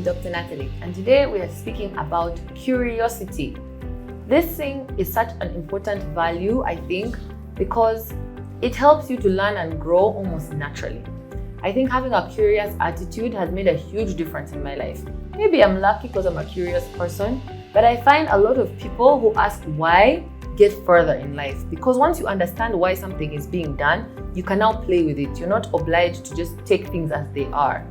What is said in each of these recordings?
I'm Dr. Natalie, and today we are speaking about curiosity. This thing is such an important value, I think, because it helps you to learn and grow almost naturally. I think having a curious attitude has made a huge difference in my life. Maybe I'm lucky because I'm a curious person, but I find a lot of people who ask why get further in life, because once you understand why something is being done, you can now play with it. You're not obliged to just take things as they are.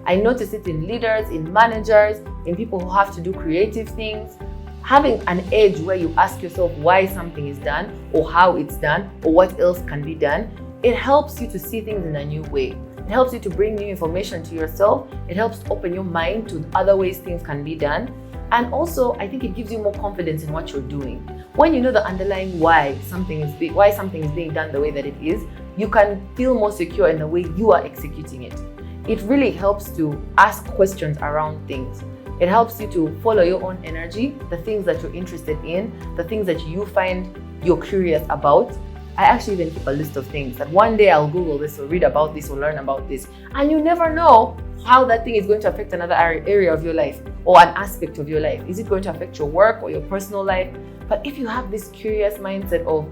I notice it in leaders, in managers, in people who have to do creative things. Having an edge where you ask yourself why something is done, or how it's done, or what else can be done, it helps you to see things in a new way. It helps you to bring new information to yourself. It helps to open your mind to other ways things can be done. And also, I think it gives you more confidence in what you're doing. When you know the underlying why something is being done the way that it is, you can feel more secure in the way you are executing it. It really helps to ask questions around things. It helps you to follow your own energy, the things that you're interested in, the things that you find you're curious about. I actually even keep a list of things that one day I'll Google this or read about this or learn about this. And you never know how that thing is going to affect another area of your life or an aspect of your life. Is it going to affect your work or your personal life? But if you have this curious mindset of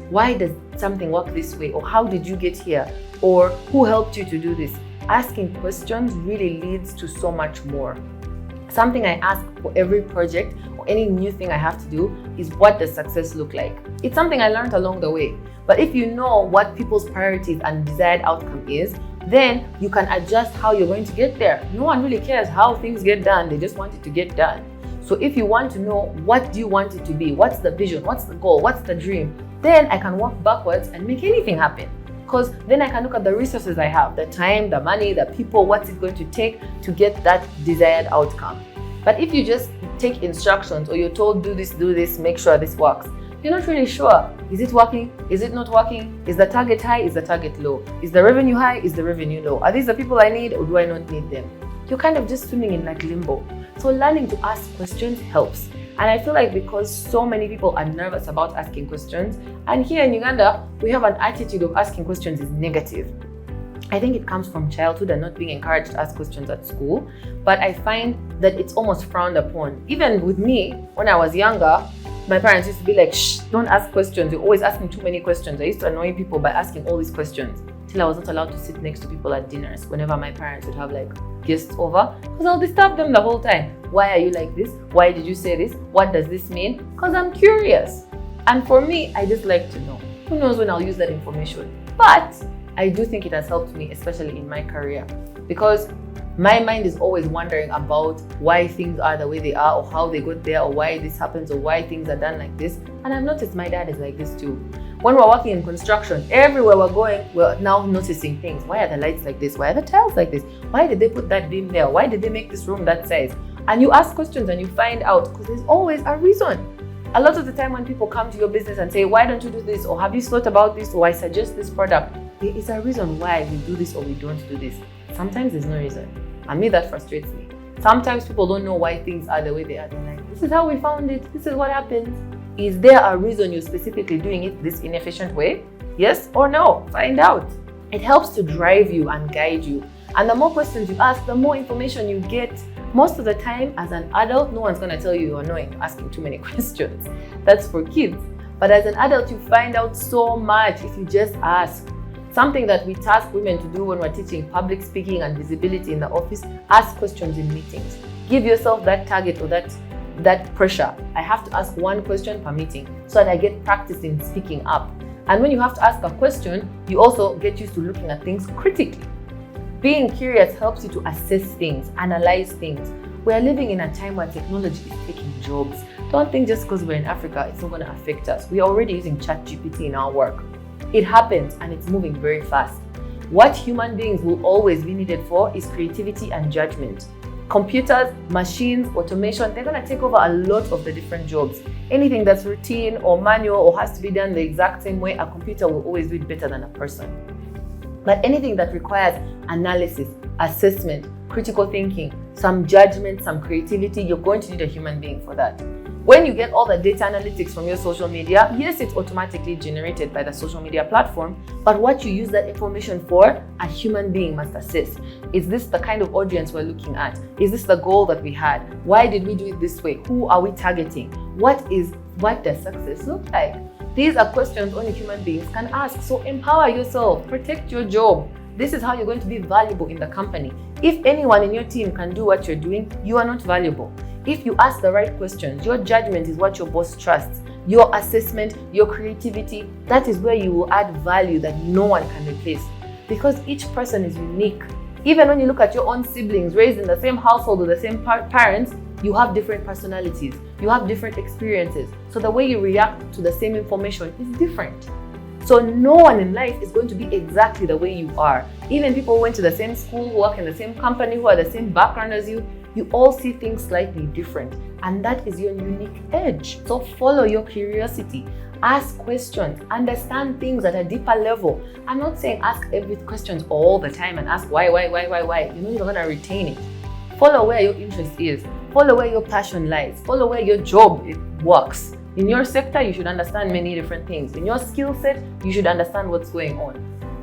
why does something work this way, or how did you get here, or who helped you to do this, asking questions really leads to so much more. Something I ask for every project or any new thing I have to do is, what does success look like? It's something I learned along the way. But if you know what people's priorities and desired outcome is, then you can adjust how you're going to get there. No one really cares how things get done. They just want it to get done. So if you want to know what do you want it to be, what's the vision, what's the goal, what's the dream, then I can work backwards and make anything happen. Because then I can look at the resources I have, the time, the money, the people, what's it going to take to get that desired outcome. But if you just take instructions, or you're told do this, make sure this works, you're not really sure. Is it working? Is it not working? Is the target high? Is the target low? Is the revenue high? Is the revenue low? Are these the people I need, or do I not need them? You're kind of just swimming in like limbo. So learning to ask questions helps. And I feel like because so many people are nervous about asking questions, and here in Uganda, we have an attitude of asking questions is negative. I think it comes from childhood and not being encouraged to ask questions at school. But I find that it's almost frowned upon. Even with me, when I was younger, my parents used to be like, shh, don't ask questions. You're always asking too many questions. I used to annoy people by asking all these questions till I was not allowed to sit next to people at dinners whenever my parents would have like guests over, because I'll disturb them the whole time. Why are you like this? Why did you say this? What does this mean? Because I'm curious. And for me, I just like to know. Who knows when I'll use that information? But I do think it has helped me, especially in my career, because my mind is always wondering about why things are the way they are, or how they got there, or why this happens, or why things are done like this. And I've noticed my dad is like this too. When we're working in construction, everywhere we're going, we're now noticing things. Why are the lights like this? Why are the tiles like this? Why did they put that beam there? Why did they make this room that size? And you ask questions and you find out, because there's always a reason. A lot of the time when people come to your business and say, why don't you do this? Or have you thought about this? Or I suggest this product. There is a reason why we do this or we don't do this. Sometimes there's no reason. And me, that frustrates me. Sometimes people don't know why things are the way they are. They're like, this is how we found it. This is what happens. Is there a reason you're specifically doing it this inefficient way? Yes or no? Find out. It helps to drive you and guide you. And the more questions you ask, the more information you get. Most of the time, as an adult, no one's going to tell you you're annoying asking too many questions. That's for kids. But as an adult, you find out so much if you just ask. Something that we task women to do when we're teaching public speaking and visibility in the office: ask questions in meetings. Give yourself that target or that pressure. I have to ask one question per meeting so that I get practice in speaking up. And when you have to ask a question, you also get used to looking at things critically. Being curious helps you to assess things, analyze things. We are living in a time where technology is taking jobs. Don't think just because we're in Africa, it's not going to affect us. We are already using ChatGPT in our work. It happens and it's moving very fast. What human beings will always be needed for is creativity and judgment. Computers, machines, automation, they're going to take over a lot of the different jobs. Anything that's routine or manual or has to be done the exact same way, a computer will always do it better than a person. But anything that requires analysis, assessment, critical thinking, some judgment, some creativity, you're going to need a human being for that. When you get all the data analytics from your social media, yes, it's automatically generated by the social media platform, but what you use that information for, a human being must assess. Is this the kind of audience we're looking at? Is this the goal that we had? Why did we do it this way? Who are we targeting? What does success look like? These are questions only human beings can ask. So empower yourself, protect your job. This is how you're going to be valuable in the company. If anyone in your team can do what you're doing, you are not valuable. If you ask the right questions, your judgment is what your boss trusts. Your assessment, your creativity, that is where you will add value that no one can replace. Because each person is unique. Even when you look at your own siblings raised in the same household with the same parents, you have different personalities. You have different experiences. So the way you react to the same information is different. So no one in life is going to be exactly the way you are. Even people who went to the same school, who work in the same company, who are the same background as you, you all see things slightly different. And that is your unique edge. So follow your curiosity. Ask questions. Understand things at a deeper level. I'm not saying ask every questions all the time and ask why. You know you're going to retain it. Follow where your interest is. Follow where your passion lies. Follow where your job works. In your sector, you should understand many different things. In your skill set, you should understand what's going on.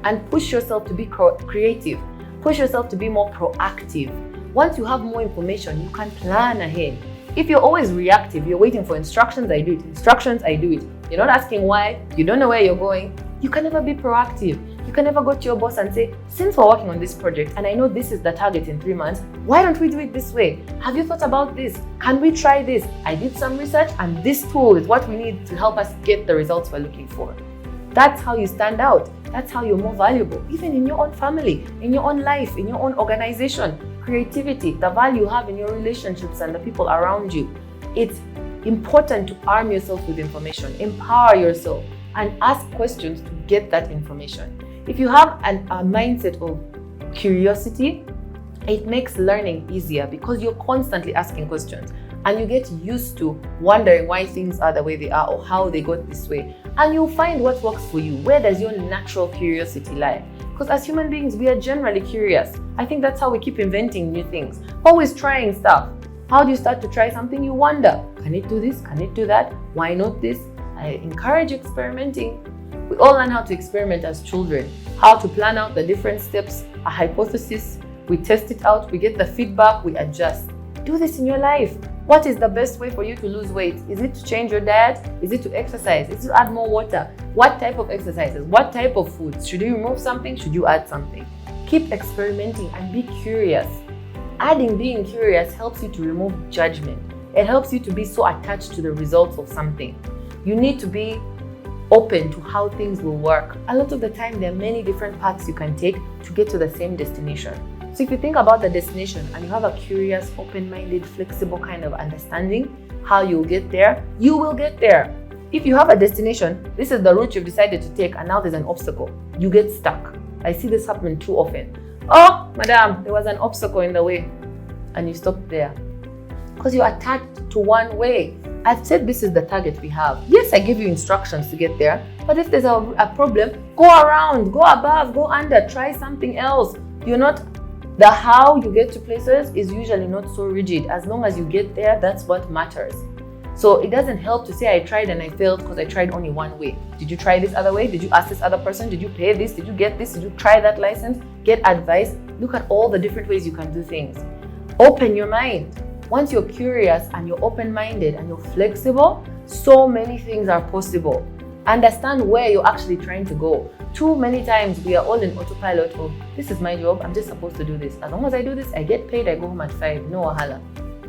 And push yourself to be creative. Push yourself to be more proactive. Once you have more information, you can plan ahead. If you're always reactive, you're waiting for instructions, I do it. Instructions, I do it. You're not asking why, you don't know where you're going, you can never be proactive. You can never go to your boss and say, since we're working on this project and I know this is the target in 3 months, why don't we do it this way? Have you thought about this? Can we try this? I did some research and this tool is what we need to help us get the results we're looking for. That's how you stand out. That's how you're more valuable, even in your own family, in your own life, in your own organization. Creativity, the value you have in your relationships and the people around you. It's important to arm yourself with information, empower yourself, and ask questions to get that information. If you have a mindset of curiosity, it makes learning easier because you're constantly asking questions and you get used to wondering why things are the way they are or how they got this way. And you'll find what works for you. Where does your natural curiosity lie? Because as human beings, we are generally curious. I think that's how we keep inventing new things. Always trying stuff. How do you start to try something? You wonder, can it do this? Can it do that? Why not this? I encourage experimenting. We all learn how to experiment as children. How to plan out the different steps, a hypothesis. We test it out, we get the feedback, we adjust. Do this in your life. What is the best way for you to lose weight? Is it to change your diet? Is it to exercise? Is it to add more water? What type of exercises? What type of foods? Should you remove something? Should you add something? Keep experimenting and be curious. Adding being curious helps you to remove judgment. It helps you to be so attached to the results of something. You need to be open to how things will work. A lot of the time, there are many different paths you can take to get to the same destination. So if you think about the destination and you have a curious, open-minded, flexible kind of understanding how you'll get there, you will get there. If you have a destination, this is the route you've decided to take and now there's an obstacle, you get stuck. I see this happen too often. Oh, madam, there was an obstacle in the way and you stop there because you're attached to one way. I've said this is the target we have. Yes, I give you instructions to get there, but if there's a problem, go around, go above, go under, try something else. The how you get to places is usually not so rigid. As long as you get there, that's what matters. So it doesn't help to say I tried and I failed because I tried only one way. Did you try this other way? Did you ask this other person? Did you pay this? Did you get this? Did you try that license? Get advice. Look at all the different ways you can do things. Open your mind. Once you're curious and you're open-minded and you're flexible, so many things are possible. Understand where you're actually trying to go. Too many times we are all in autopilot of, this is my job, I'm just supposed to do this. As long as I do this, I get paid, I go home at 5, no wahala.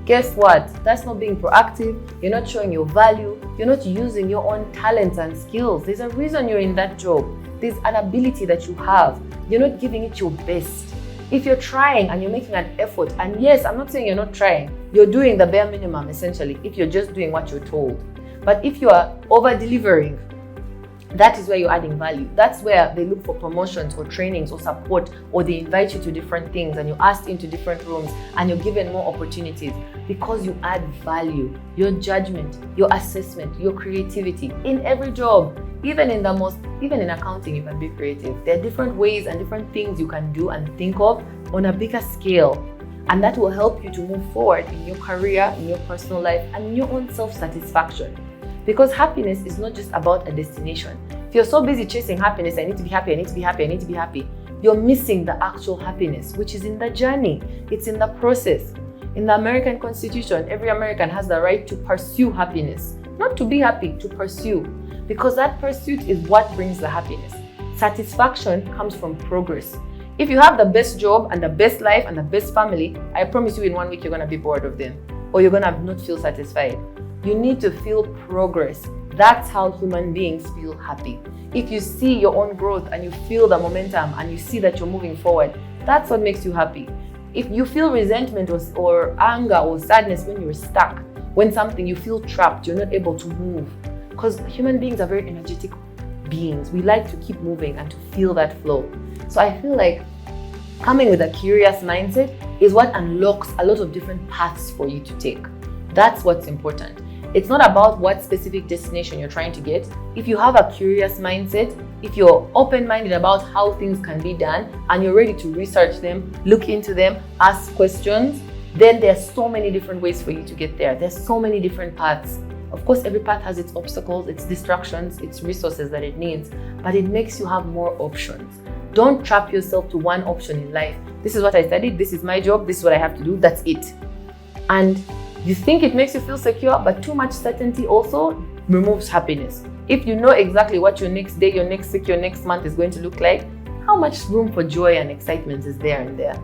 Guess what? That's not being proactive. You're not showing your value. You're not using your own talents and skills. There's a reason you're in that job. There's an ability that you have. You're not giving it your best. If you're trying and you're making an effort, and yes, I'm not saying you're not trying, you're doing the bare minimum essentially, if you're just doing what you're told. But if you are over-delivering, that is where you're adding value. That's where they look for promotions or trainings or support, or they invite you to different things and you're asked into different rooms and you're given more opportunities because you add value. Your judgment, your assessment, your creativity in every job, even in accounting, you can be creative. There are different ways and different things you can do and think of on a bigger scale. And that will help you to move forward in your career, in your personal life, and in your own self-satisfaction. Because happiness is not just about a destination. If you're so busy chasing happiness, I need to be happy, I need to be happy, I need to be happy, you're missing the actual happiness, which is in the journey. It's in the process. In the American Constitution, every American has the right to pursue happiness. Not to be happy, to pursue. Because that pursuit is what brings the happiness. Satisfaction comes from progress. If you have the best job and the best life and the best family, I promise you in 1 week you're going to be bored of them. Or you're going to not feel satisfied. You need to feel progress. That's how human beings feel happy. If you see your own growth and you feel the momentum and you see that you're moving forward, that's what makes you happy. If you feel resentment or anger or sadness when you're stuck, when something you feel trapped, you're not able to move. Because human beings are very energetic beings. We like to keep moving and to feel that flow. So I feel like coming with a curious mindset is what unlocks a lot of different paths for you to take. That's what's important. It's not about what specific destination you're trying to get. If you have a curious mindset, if you're open-minded about how things can be done and you're ready to research them, look into them, ask questions, then there's so many different ways for you to get there. There's so many different paths. Of course, every path has its obstacles, its distractions, its resources that it needs, but it makes you have more options. Don't trap yourself to one option in life. This is what I studied, this is my job, this is what I have to do, that's it. And you think it makes you feel secure, but too much certainty also removes happiness. If you know exactly what your next day, your next week, your next month is going to look like, how much room for joy and excitement is there in there?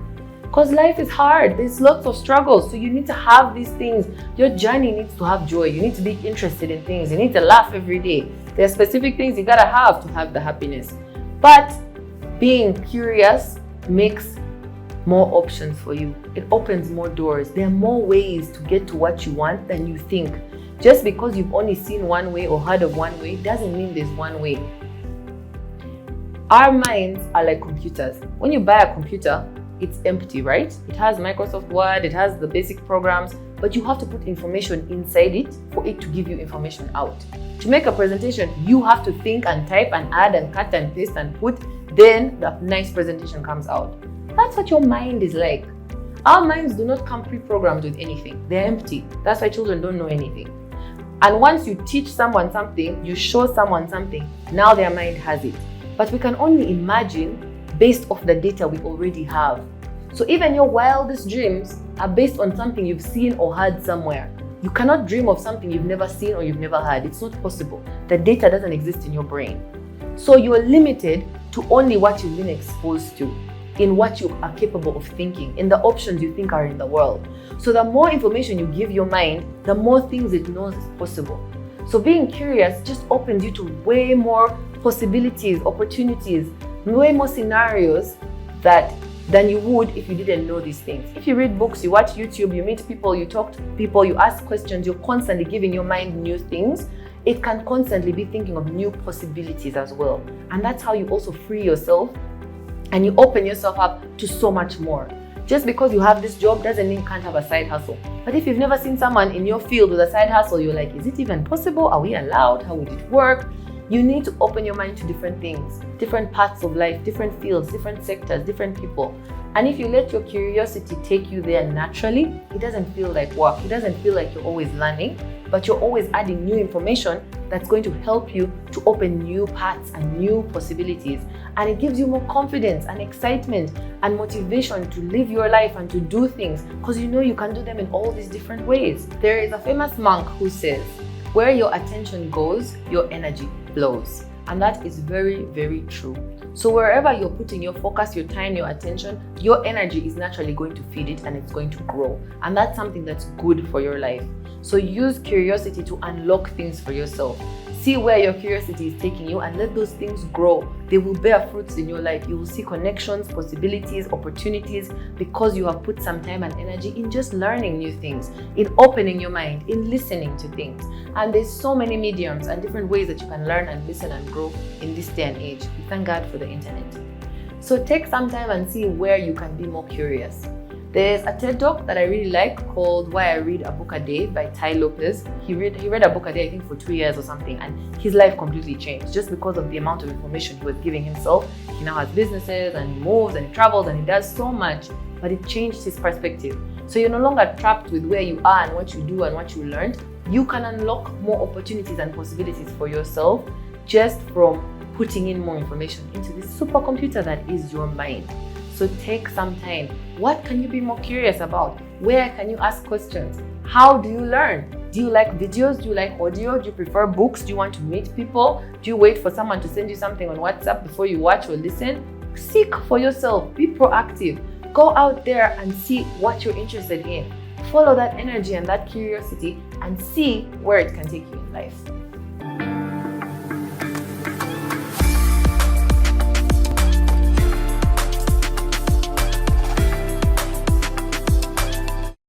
Because life is hard. There's lots of struggles. So you need to have these things. Your journey needs to have joy. You need to be interested in things. You need to laugh every day. There are specific things you gotta have to have the happiness. But being curious makes more options for you. It opens more doors. There are more ways to get to what you want than you think. Just because you've only seen one way or heard of one way doesn't mean there's one way. Our minds are like computers. When you buy a computer, it's empty, right? It has Microsoft Word, it has the basic programs, but you have to put information inside it for it to give you information out. To make a presentation, you have to think and type and add and cut and paste and put, then the nice presentation comes out. That's what your mind is like. Our minds do not come pre-programmed with anything. They're empty. That's why children don't know anything. And once you teach someone something, you show someone something, now their mind has it. But we can only imagine based off the data we already have. So even your wildest dreams are based on something you've seen or heard somewhere. You cannot dream of something you've never seen or you've never heard. It's not possible. The data doesn't exist in your brain. So you are limited to only what you've been exposed to, in what you are capable of thinking, in the options you think are in the world. So the more information you give your mind, the more things it knows is possible. So being curious just opens you to way more possibilities, opportunities, way more scenarios than you would if you didn't know these things. If you read books, you watch YouTube, you meet people, you talk to people, you ask questions, you're constantly giving your mind new things, it can constantly be thinking of new possibilities as well. And that's how you also free yourself and you open yourself up to so much more. Just because you have this job doesn't mean you can't have a side hustle. But if you've never seen someone in your field with a side hustle, you're like, is it even possible? Are we allowed? How would it work? You need to open your mind to different things, different paths of life, different fields, different sectors, different people. And if you let your curiosity take you there naturally, it doesn't feel like work. It doesn't feel like you're always learning, but you're always adding new information that's going to help you to open new paths and new possibilities. And it gives you more confidence and excitement and motivation to live your life and to do things because you know you can do them in all these different ways. There is a famous monk who says, where your attention goes, your energy flows. And that is very, very true. So wherever you're putting your focus, your time, your attention, your energy is naturally going to feed it and it's going to grow. And that's something that's good for your life. So use curiosity to unlock things for yourself. See where your curiosity is taking you and let those things grow. They will bear fruits in your life. You will see connections, possibilities, opportunities because you have put some time and energy in just learning new things, in opening your mind, in listening to things. And there's so many mediums and different ways that you can learn and listen and grow in this day and age. We thank God for the internet. So take some time and see where you can be more curious. There's a TED Talk that I really like called Why I Read a Book a Day by Ty Lopez. He read a book a day, I think for 2 years or something, and his life completely changed just because of the amount of information he was giving himself. He now has businesses and he moves and he travels and he does so much, but it changed his perspective. So you're no longer trapped with where you are and what you do and what you learned. You can unlock more opportunities and possibilities for yourself just from putting in more information into this supercomputer that is your mind. So take some time. What can you be more curious about? Where can you ask questions? How do you learn? Do you like videos? Do you like audio? Do you prefer books? Do you want to meet people? Do you wait for someone to send you something on WhatsApp before you watch or listen? Seek for yourself. Be proactive. Go out there and see what you're interested in. Follow that energy and that curiosity and see where it can take you in life.